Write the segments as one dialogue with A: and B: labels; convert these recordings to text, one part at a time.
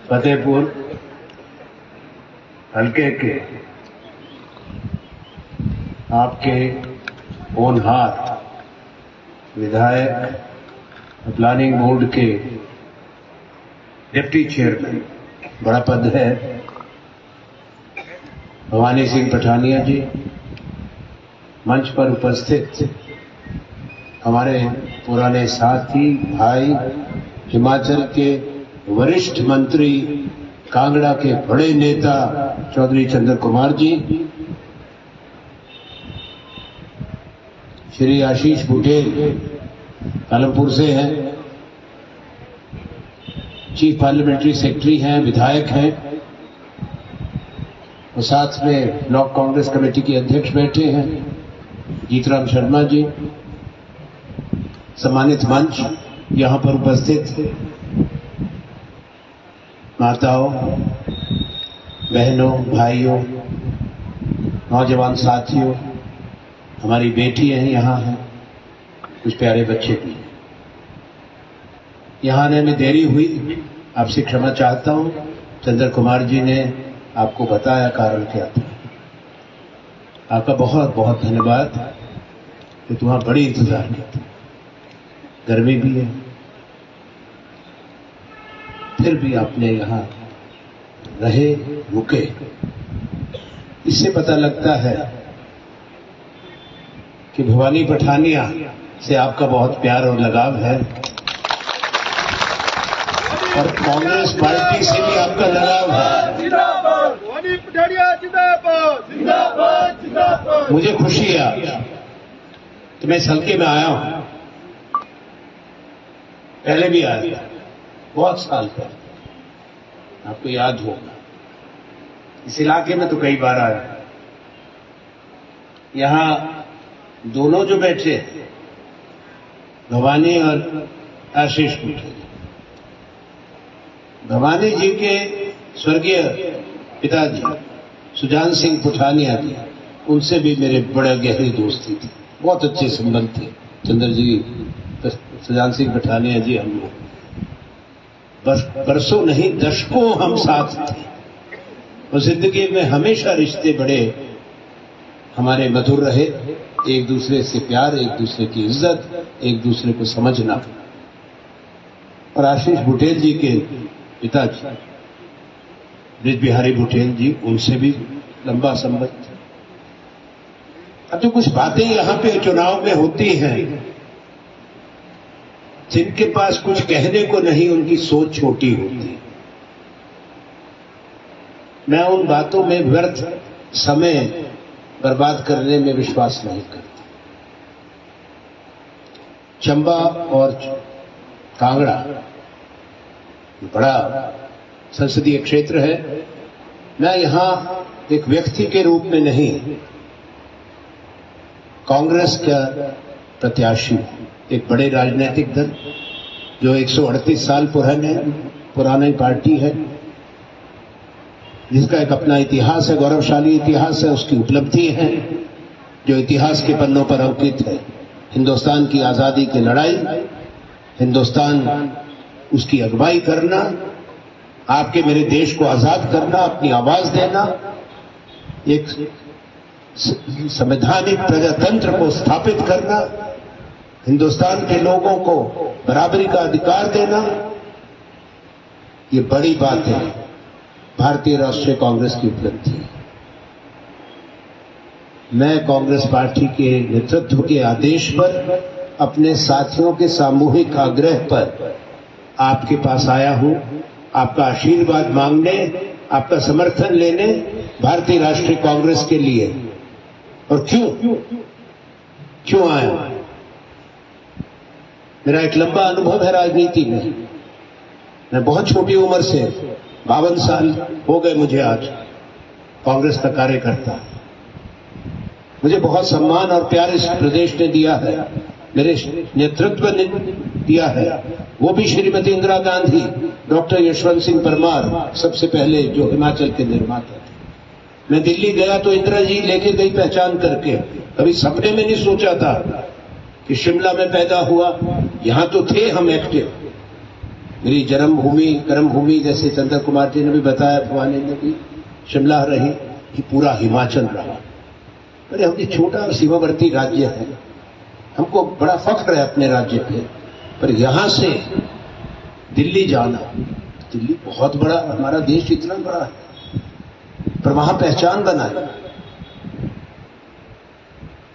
A: फतेहपुर हल्के के आपके होनहार विधायक, प्लानिंग बोर्ड के डिप्टी चेयरमैन, बड़ा पद है, भवानी सिंह पठानिया जी, मंच पर उपस्थित हमारे पुराने साथी भाई, हिमाचल के वरिष्ठ मंत्री, कांगड़ा के बड़े नेता चौधरी चंद्र कुमार जी, श्री आशीष बुटेल पालमपुर से हैं, चीफ पार्लियामेंट्री सेक्रेटरी हैं, विधायक हैं, और साथ में ब्लॉक कांग्रेस कमेटी के अध्यक्ष बैठे हैं जीतराम शर्मा जी, सम्मानित मंच, यहां पर उपस्थित माताओं, बहनों, भाइयों, नौजवान साथियों, हमारी बेटियां यहाँ हैं, कुछ प्यारे बच्चे भी हैं। यहाँ आने में देरी हुई, आपसे क्षमा चाहता हूं। चंद्र कुमार जी ने आपको बताया कारण क्या था। आपका बहुत बहुत धन्यवाद कि तुम्हारा बड़ी इंतजार किया। गर्मी भी है, फिर भी आपने यहाँ रहे, रुके। इससे पता लगता है कि भवानी पठानिया से आपका बहुत प्यार और लगाव है, और कांग्रेस पार्टी से भी आपका लगाव है।
B: भवानी पठानिया जिंदाबाद, जिंदाबाद, जिंदाबाद।
A: मुझे खुशी है कि मैं इस हल्के में आया हूं, पहले भी आया था, बहुत साल पहले, आपको याद होगा। इस इलाके में तो कई बार आया। यहां दोनों जो बैठे, भवानी और आशीष बुटेल, भवानी जी के स्वर्गीय पिताजी सुजान सिंह पठानिया जी, उनसे भी मेरे बड़े गहरी दोस्ती थी, बहुत अच्छे संबंध थे। चंद्र जी, सुजान सिंह पठानिया जी, हम लोग बरसों नहीं दशकों हम साथ थे, और जिंदगी में हमेशा रिश्ते बड़े हमारे मधुर रहे। एक दूसरे से प्यार, एक दूसरे की इज्जत, एक दूसरे को समझना। और आशीष बुटेल जी के पिताजी ब्रिज बिहारी बुटेल जी, उनसे भी लंबा संबंध। अब तो कुछ बातें यहां पे चुनाव में होती हैं, जिनके पास कुछ कहने को नहीं, उनकी सोच छोटी होती है। मैं उन बातों में व्यर्थ समय बर्बाद करने में विश्वास नहीं करता। चंबा और कांगड़ा बड़ा संसदीय क्षेत्र है। मैं यहां एक व्यक्ति के रूप में नहीं, कांग्रेस का प्रत्याशी, एक बड़े राजनीतिक दल जो 138 साल पुरानी पार्टी है, जिसका एक अपना इतिहास है, गौरवशाली इतिहास है, उसकी उपलब्धि है जो इतिहास के पन्नों पर अंकित है। हिंदुस्तान की आजादी की लड़ाई, हिंदुस्तान उसकी अगुवाई करना, आपके मेरे देश को आजाद करना, अपनी आवाज देना, एक संवैधानिक प्रजातंत्र को स्थापित करना, हिंदुस्तान के लोगों को बराबरी का अधिकार देना, ये बड़ी बात है, भारतीय राष्ट्रीय कांग्रेस की उपलब्धि है। मैं कांग्रेस पार्टी के नेतृत्व के आदेश पर, अपने साथियों के सामूहिक आग्रह पर आपके पास आया हूं, आपका आशीर्वाद मांगने, आपका समर्थन लेने, भारतीय राष्ट्रीय कांग्रेस के लिए। और क्यों आया? मेरा एक लंबा अनुभव है राजनीति में। मैं बहुत छोटी उम्र से, 52 साल हो गए मुझे आज कांग्रेस का कार्यकर्ता। मुझे बहुत सम्मान और प्यार इस प्रदेश ने दिया है, मेरे नेतृत्व ने दिया है, वो भी श्रीमती इंदिरा गांधी, डॉक्टर यशवंत सिंह परमार, सबसे पहले जो हिमाचल के निर्माता थे। मैं दिल्ली गया तो इंदिरा जी लेके गई पहचान करके। कभी सपने में नहीं सोचा था कि शिमला में पैदा हुआ, यहां तो थे हम एक्टिव, मेरी जन्मभूमि कर्मभूमि, जैसे चंद्र कुमार जी ने भी बताया, भवानी ने भी, शिमला रही, ये पूरा हिमाचल रहा। अरे हम ये छोटा सीमावर्ती राज्य है, हमको बड़ा फख्र है अपने राज्य पे, पर यहां से दिल्ली जाना, दिल्ली बहुत बड़ा, हमारा देश इतना बड़ा है, पर वहां पहचान बनाई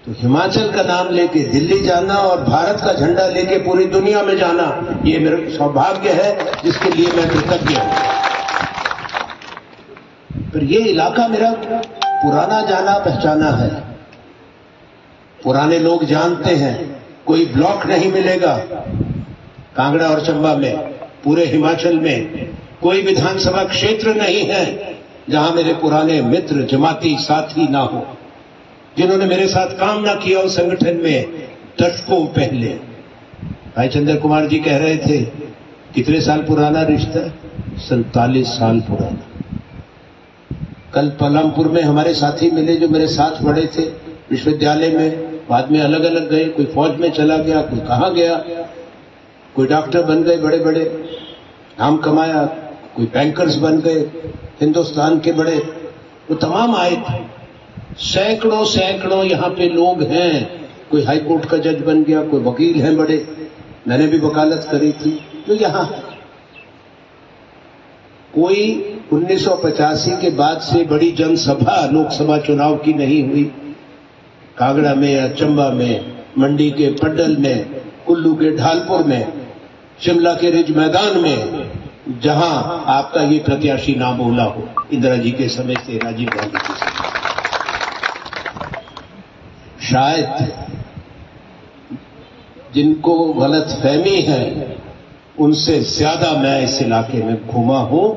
A: तो हिमाचल का नाम लेके दिल्ली जाना और भारत का झंडा लेके पूरी दुनिया में जाना, ये मेरा सौभाग्य है जिसके लिए मैं कृतज्ञ हूं। पर ये इलाका मेरा पुराना जाना पहचाना है, पुराने लोग जानते हैं, कोई ब्लॉक नहीं मिलेगा कांगड़ा और चंबा में, पूरे हिमाचल में कोई विधानसभा क्षेत्र नहीं है जहां मेरे पुराने मित्र जमाती साथी ना हो, जिन्होंने मेरे साथ काम ना किया उस संगठन में दशकों पहले। भाई चंद्र कुमार जी कह रहे थे कितने साल पुराना रिश्ता है, 47 साल पुराना। कल पलमपुर में हमारे साथी मिले जो मेरे साथ पढ़े थे विश्वविद्यालय में, बाद में अलग अलग गए, कोई फौज में चला गया, कोई कहां गया, कोई डॉक्टर बन गए, बड़े बड़े नाम कमाया, कोई बैंकर्स बन गए हिंदुस्तान के बड़े, वो तमाम आए थे। सैकड़ों सैकड़ों यहाँ पे लोग हैं, कोई हाई कोर्ट का जज बन गया, कोई वकील हैं बड़े, मैंने भी वकालत करी थी, तो यहाँ है। कोई 1985 के बाद से बड़ी जनसभा लोकसभा चुनाव की नहीं हुई कांगड़ा में या चंबा में, मंडी के पड्डल में, कुल्लू के ढालपुर में, शिमला के रिज मैदान में, जहां आपका ये प्रत्याशी ना बोला हो, इंदिरा जी के समय से, राजीव गांधी के समय। शायद जिनको गलतफहमी है उनसे ज्यादा मैं इस इलाके में घूमा हूं,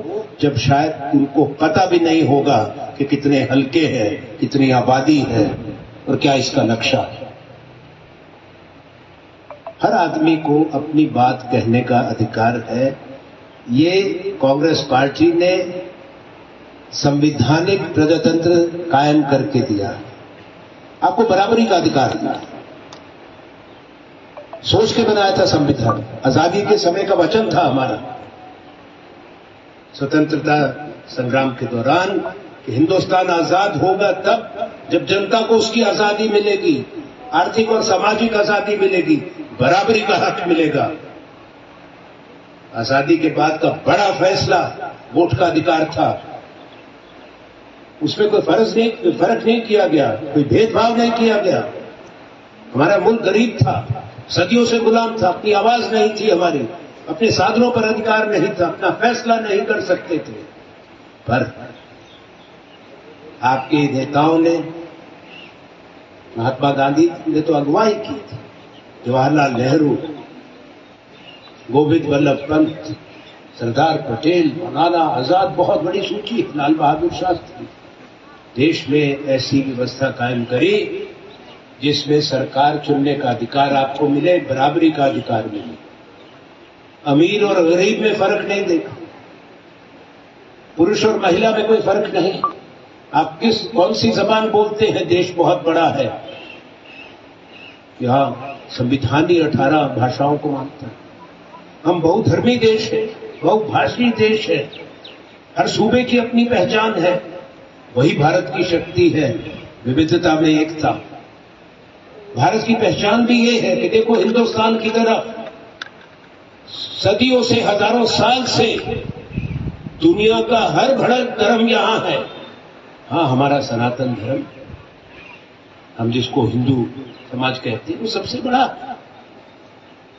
A: जब शायद उनको पता भी नहीं होगा कि कितने हल्के हैं, कितनी आबादी है और क्या इसका नक्शा है। हर आदमी को अपनी बात कहने का अधिकार है। ये कांग्रेस पार्टी ने संवैधानिक प्रजातंत्र कायम करके दिया, आपको बराबरी का अधिकार दिया, सोच के बनाया था संविधान, आजादी के समय का वचन था हमारा स्वतंत्रता संग्राम के दौरान कि हिंदुस्तान आजाद होगा तब जब जनता को उसकी आजादी मिलेगी, आर्थिक और सामाजिक आजादी मिलेगी, बराबरी का हक मिलेगा। आजादी के बाद का बड़ा फैसला वोट का अधिकार था, उसमें कोई फर्क नहीं किया गया, कोई भेदभाव नहीं किया गया। हमारा मुल्क गरीब था, सदियों से गुलाम था, अपनी आवाज नहीं थी हमारी, अपने साधनों पर अधिकार नहीं था, अपना फैसला नहीं कर सकते थे। पर आपके नेताओं ने, महात्मा गांधी ने तो अगुवाई की थी, जवाहरलाल नेहरू, गोविंद वल्लभ पंत, सरदार पटेल, मौलाना आजाद, बहुत बड़ी सूची, लाल बहादुर शास्त्री, देश में ऐसी व्यवस्था कायम करी जिसमें सरकार चुनने का अधिकार आपको मिले, बराबरी का अधिकार मिले, अमीर और गरीब में फर्क नहीं देखा, पुरुष और महिला में कोई फर्क नहीं, आप कौन सी जबान बोलते हैं, देश बहुत बड़ा है, यहाँ संविधान ही 18 भाषाओं को मानता है। हम बहुधर्मी देश है, बहुभाषी देश है, हर सूबे की अपनी पहचान है, वही भारत की शक्ति है, विविधता में एकता। भारत की पहचान भी ये है कि देखो हिंदुस्तान की तरफ सदियों से, हजारों साल से दुनिया का हर बड़ा धर्म यहां है। हाँ, हमारा सनातन धर्म, हम जिसको हिंदू समाज कहते हैं, वो सबसे बड़ा,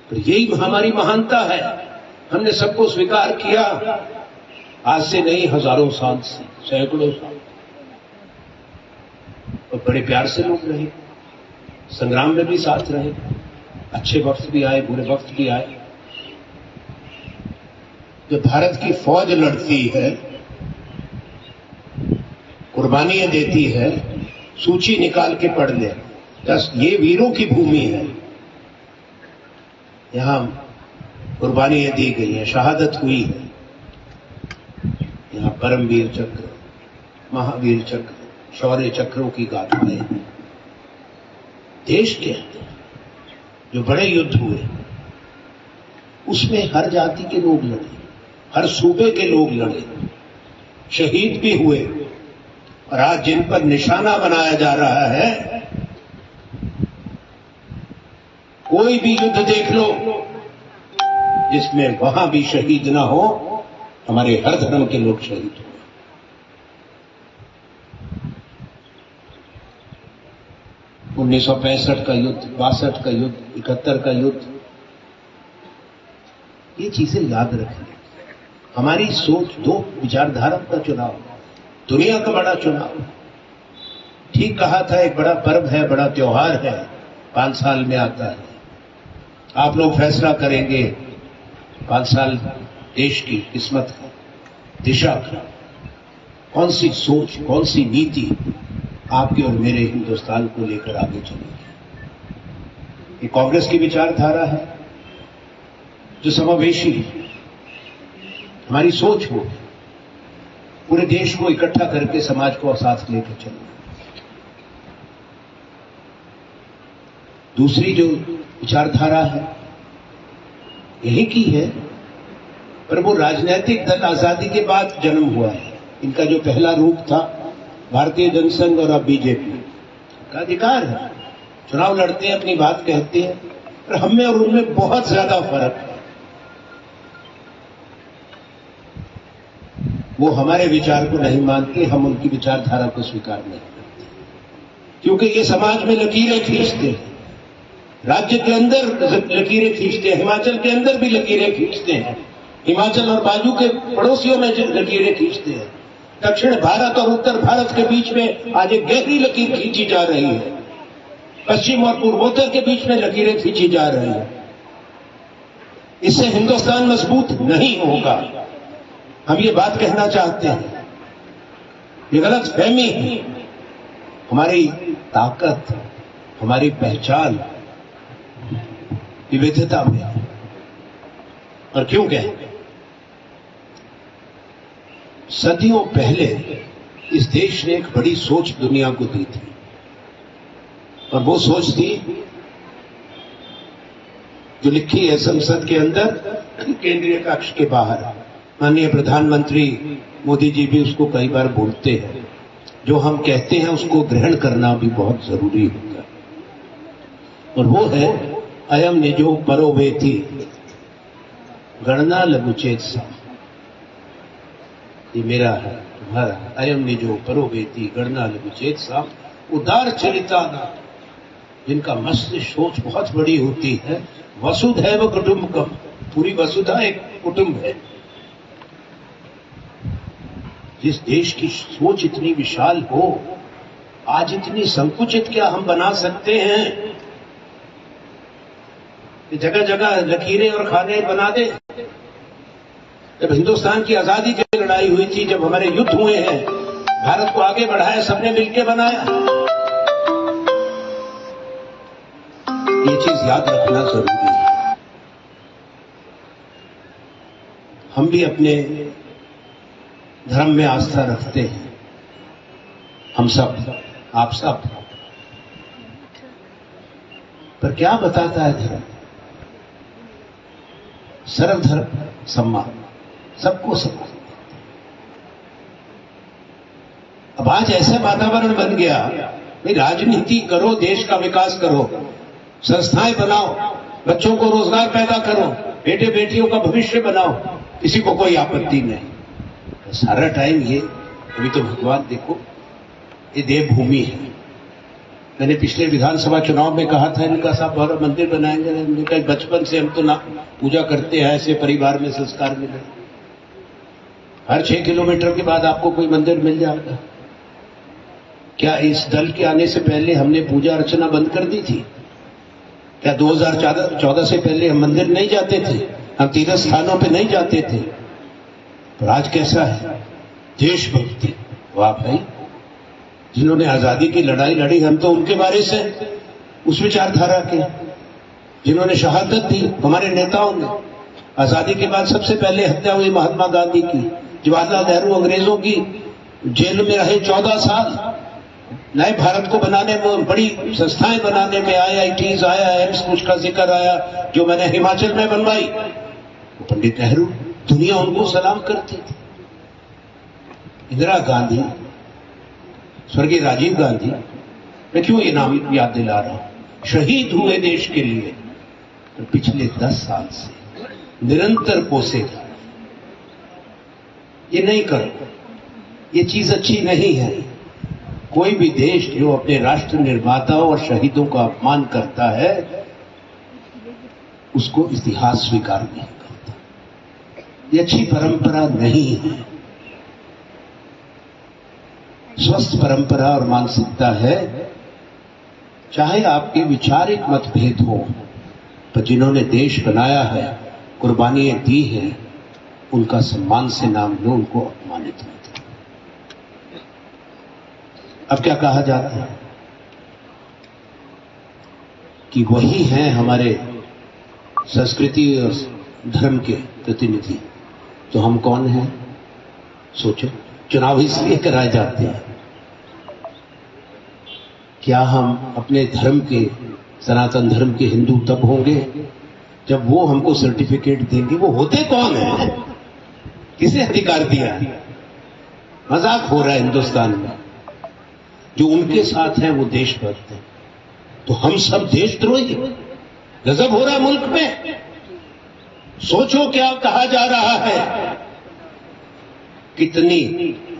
A: पर यही हमारी महानता है। हमने सबको स्वीकार किया, आज से नहीं, हजारों साल से, सैकड़ों साल, और बड़े प्यार से लोग रहे, संग्राम में भी साथ रहे, अच्छे वक्त भी आए, बुरे वक्त भी आए। जब भारत की फौज लड़ती है, कुर्बानियां देती है, सूची निकाल के पढ़ ले, बस ये वीरों की भूमि है, यहां कुर्बानियां दी गई हैं, शहादत हुई है, यहां परमवीर चक्र, महावीर चक्र, शौर्य चक्रों की गाथाएं हैं। देश के जो बड़े युद्ध हुए, उसमें हर जाति के लोग लड़े, हर सूबे के लोग लड़े, शहीद भी हुए। और आज जिन पर निशाना बनाया जा रहा है, कोई भी युद्ध देख लो जिसमें वहां भी शहीद ना हो, हमारे हर धर्म के लोग शहीद हुए। 1965 का युद्ध, 62 का युद्ध, 71 का युद्ध, ये चीजें याद रखें। हमारी सोच, दो विचारधारा का चुनाव, दुनिया का बड़ा चुनाव। ठीक कहा था, एक बड़ा पर्व है, बड़ा त्योहार है, 5 साल में आता है। आप लोग फैसला करेंगे 5 साल देश की किस्मत का, दिशा का, कौन सी सोच, कौन सी नीति आपके और मेरे हिंदुस्तान को लेकर आगे चलेगी। ये कांग्रेस की विचारधारा है जो समावेशी है। हमारी सोच हो पूरे देश को इकट्ठा करके समाज को साथ लेकर चलना। दूसरी जो विचारधारा है यही की है, पर वो राजनीतिक दल आजादी के बाद जन्म हुआ है। इनका जो पहला रूप था भारतीय जनसंघ और अब बीजेपी का अधिकार है, चुनाव लड़ते हैं, अपनी बात कहते हैं, पर हम में और उनमें बहुत ज्यादा फर्क है। वो हमारे विचार को नहीं मानते, हम उनकी विचारधारा को स्वीकार नहीं करते, क्योंकि ये समाज में लकीरें खींचते हैं, राज्य के अंदर लकीरें खींचते हैं, हिमाचल के अंदर भी लकीरें खींचते हैं, हिमाचल और बाजू के पड़ोसियों में लकीरें खींचते हैं। दक्षिण भारत और उत्तर भारत के बीच में आज एक गहरी लकीर खींची जा रही है, पश्चिम और पूर्वोत्तर के बीच में लकीरें खींची जा रही है। इससे हिंदुस्तान मजबूत नहीं होगा। हम ये बात कहना चाहते हैं, ये गलत फहमी है। हमारी ताकत, हमारी पहचान विविधता में है। और क्यों कहें, सदियों पहले इस देश ने एक बड़ी सोच दुनिया को दी थी, और वो सोच थी जो लिखी है संसद के अंदर, केंद्रीय कक्ष के बाहर। माननीय प्रधानमंत्री मोदी जी भी उसको कई बार बोलते हैं। जो हम कहते हैं उसको ग्रहण करना भी बहुत जरूरी होता है, और वो है अयम निजो परो वेति गणना लघुचेत सा। ये मेरा है, तुम्हारा। अयम निजो परो वेति गणना लघुचेत सा। उदार चरिता, जिनका मस्तिष्क सोच बहुत बड़ी होती है। वसुधैव कुटुंबकम, पूरी वसुधा एक कुटुंब है। जिस देश की सोच इतनी विशाल हो, आज इतनी संकुचित क्या हम बना सकते हैं? जगह जगह लकीरें और खाने बना दे। जब हिंदुस्तान की आजादी की लड़ाई हुई थी, जब हमारे युद्ध हुए हैं, भारत को आगे बढ़ाया सबने मिलकर बनाया। ये चीज याद रखना जरूरी है। हम भी अपने धर्म में आस्था रखते हैं, हम सब, आप सब, पर क्या बताता है धर्म? सर्वधर्म सम्मान, सबको सम्मान। अब आज ऐसा वातावरण बन गया, भाई राजनीति करो, देश का विकास करो, संस्थाएं बनाओ, बच्चों को रोजगार पैदा करो, बेटे बेटियों का भविष्य बनाओ, किसी को कोई आपत्ति नहीं। सारा टाइम ये, अभी तो भगवान देखो, ये देवभूमि है। मैंने पिछले विधानसभा चुनाव में कहा था, इनका साहब बड़ा मंदिर बनाएंगे। मैंने कहा बचपन से हम तो ना पूजा करते हैं, ऐसे परिवार में संस्कार मिले। हर 6 किलोमीटर के बाद आपको कोई मंदिर मिल जाएगा। क्या इस दल के आने से पहले हमने पूजा अर्चना बंद कर दी थी? क्या 2014 से पहले हम मंदिर नहीं जाते थे? हम तीर्थ स्थानों पे नहीं जाते थे? पर आज कैसा है? देशभक्ति, वाह भाई, जिन्होंने आजादी की लड़ाई लड़ी, हम तो उनके बारे से, उस विचारधारा के, जिन्होंने शहादत दी, हमारे नेताओं ने। आजादी के बाद सबसे पहले हत्या हुई महात्मा गांधी की, जवाहरलाल नेहरू अंग्रेजों की जेल में रहे 14 साल, नए भारत को बनाने में, बड़ी संस्थाएं बनाने में, IITs आया, एम्स कुछ का जिक्र आया, जो मैंने हिमाचल में बनवाई, वो पंडित नेहरू, दुनिया उनको सलाम करती थी। इंदिरा गांधी, स्वर्गीय राजीव गांधी, मैं क्यों ये नाम याद दिला रहा हूं, शहीद हुए देश के लिए, तो पिछले 10 साल से निरंतर कोसे जा रहे। ये नहीं करो, ये चीज अच्छी नहीं है। कोई भी देश जो अपने राष्ट्र निर्माताओं और शहीदों का अपमान करता है, उसको इतिहास स्वीकार नहीं करता। ये अच्छी परंपरा नहीं है। स्वस्थ परंपरा और मानसिकता है, चाहे आपके वैचारिक मतभेद हो, पर जिन्होंने देश बनाया है, कुर्बानियां दी हैं, उनका सम्मान से नाम लो, उनको अपमानित मत करो। अब क्या कहा जाता है कि वही हैं हमारे संस्कृति और धर्म के प्रतिनिधि, तो हम कौन हैं? सोचो, चुनाव इसलिए कराए जाते हैं, क्या हम अपने धर्म के, सनातन धर्म के हिंदू तब होंगे जब वो हमको सर्टिफिकेट देंगे? वो होते कौन है? किसे अधिकार दिया? मजाक हो रहा है हिंदुस्तान में। जो उनके साथ हैं वो देशभक्त हैं, तो हम सब देशद्रोही? गजब हो रहा है मुल्क में। सोचो क्या कहा जा रहा है, कितनी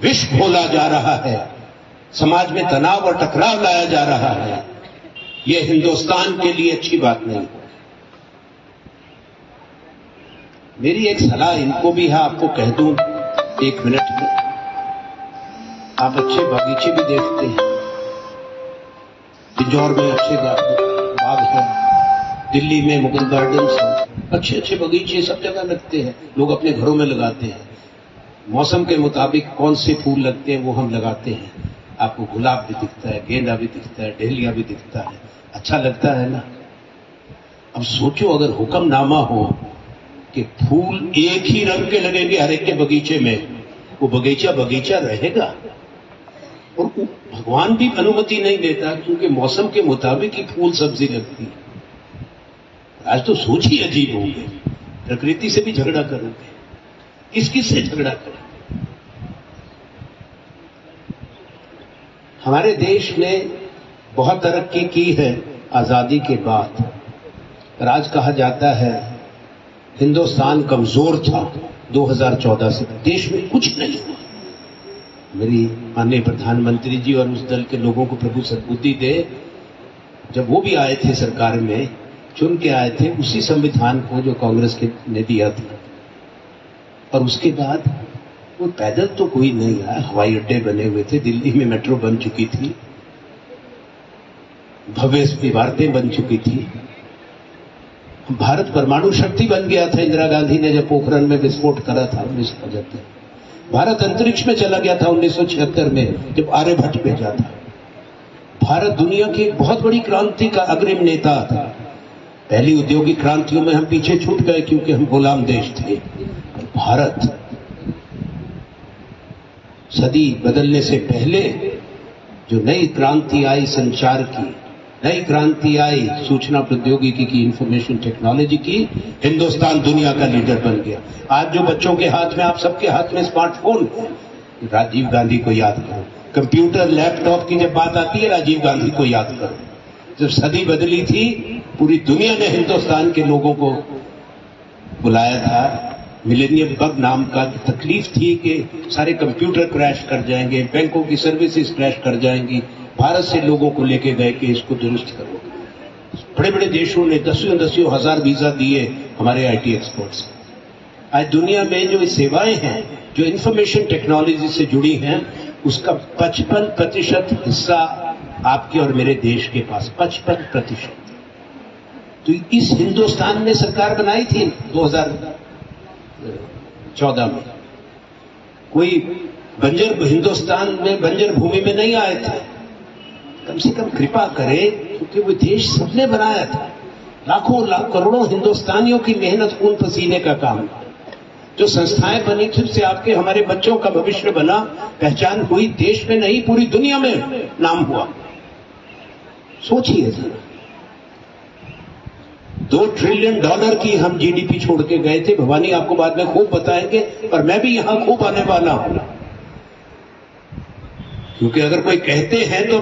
A: विष घोला जा रहा है, समाज में तनाव और टकराव लाया जा रहा है। यह हिंदुस्तान के लिए अच्छी बात नहीं। मेरी एक सलाह इनको भी है, आपको कह दूं 1 मिनट में। आप अच्छे बागीचे भी देखते हैं, इंदौर में अच्छे बाग हैं, दिल्ली में मुगल गार्डन्स हैं, अच्छे अच्छे बगीचे सब जगह लगते हैं, लोग अपने घरों में लगाते हैं। मौसम के मुताबिक कौन से फूल लगते हैं वो हम लगाते हैं। आपको गुलाब भी दिखता है, गेंदा भी दिखता है, डहेलिया भी दिखता है, अच्छा लगता है ना? अब सोचो अगर हुक्मनामा हो कि फूल एक ही रंग के लगेंगे हर एक के बगीचे में, वो बगीचा बगीचा रहेगा? और भगवान भी अनुमति नहीं देता, क्योंकि मौसम के मुताबिक ही फूल सब्जी लगती है। आज तो सोच ही अजीब हो गई, प्रकृति से भी झगड़ा करोगे, किस किस से झगड़ा करोगे? हमारे देश ने बहुत तरक्की की है आजादी के बाद, पर आज कहा जाता है हिंदुस्तान कमजोर था 2014 से, देश में कुछ नहीं हुआ। मेरी माननीय प्रधानमंत्री जी और उस दल के लोगों को प्रभु सद्बुद्धि दे, जब वो भी आए थे सरकार में, चुन के आए थे उसी संविधान को जो कांग्रेस के ने दिया था, और उसके बाद वो पैदल तो कोई नहीं आया, हवाई अड्डे बने हुए थे, दिल्ली में मेट्रो बन चुकी थी, भव्य इमारतें बन चुकी थी, भारत परमाणु शक्ति बन गया था इंदिरा गांधी ने जब पोखरण में विस्फोट करा था 1975। भारत अंतरिक्ष में चला गया था 1976 में जब आर्यभट्ट भेजा था। भारत दुनिया की एक बहुत बड़ी क्रांति का अग्रिम नेता था। पहली औद्योगिक क्रांतियों में हम पीछे छूट गए क्योंकि हम गुलाम देश थे। भारत सदी बदलने से पहले जो नई क्रांति आई संचार की, नई क्रांति आई सूचना प्रौद्योगिकी की, इंफॉर्मेशन टेक्नोलॉजी की, हिंदुस्तान दुनिया का लीडर बन गया। आज जो बच्चों के हाथ में, आप सबके हाथ में स्मार्टफोन, राजीव गांधी को याद करो। कंप्यूटर लैपटॉप की जब बात आती है, राजीव गांधी को याद करो। जब सदी बदली थी, पूरी दुनिया ने हिंदुस्तान के लोगों को बुलाया था। मिलेनियम बग नाम का तकलीफ थी कि सारे कंप्यूटर क्रैश कर जाएंगे, बैंकों की सर्विसेज क्रैश कर जाएंगी। भारत से लोगों को लेके गए कि इसको दुरुस्त करो। बड़े बड़े देशों ने दसियों हजार वीजा दिए हमारे आईटी एक्सपर्ट्स। आज दुनिया में जो सेवाएं हैं, जो इंफॉर्मेशन टेक्नोलॉजी से जुड़ी हैं, उसका 55% हिस्सा आपके और मेरे देश के पास, 55%। तो इस हिंदुस्तान में सरकार बनाई थी 2014 में। कोई बंजर हिंदुस्तान में, बंजर भूमि में नहीं आए थे। कम से कम कृपा करे, क्योंकि वो देश सबने बनाया था। लाखों करोड़ों हिंदुस्तानियों की मेहनत, खून पसीने का काम। जो संस्थाएं बनी थी उससे आपके हमारे बच्चों का भविष्य बना, पहचान हुई, देश में नहीं पूरी दुनिया में नाम हुआ। सोचिए जरा। $2 ट्रिलियन की हम जीडीपी छोड़ के गए थे। भवानी आपको बाद में खूब बताएंगे, और मैं भी यहां खूब आने वाला हूं, क्योंकि अगर कोई कहते हैं तो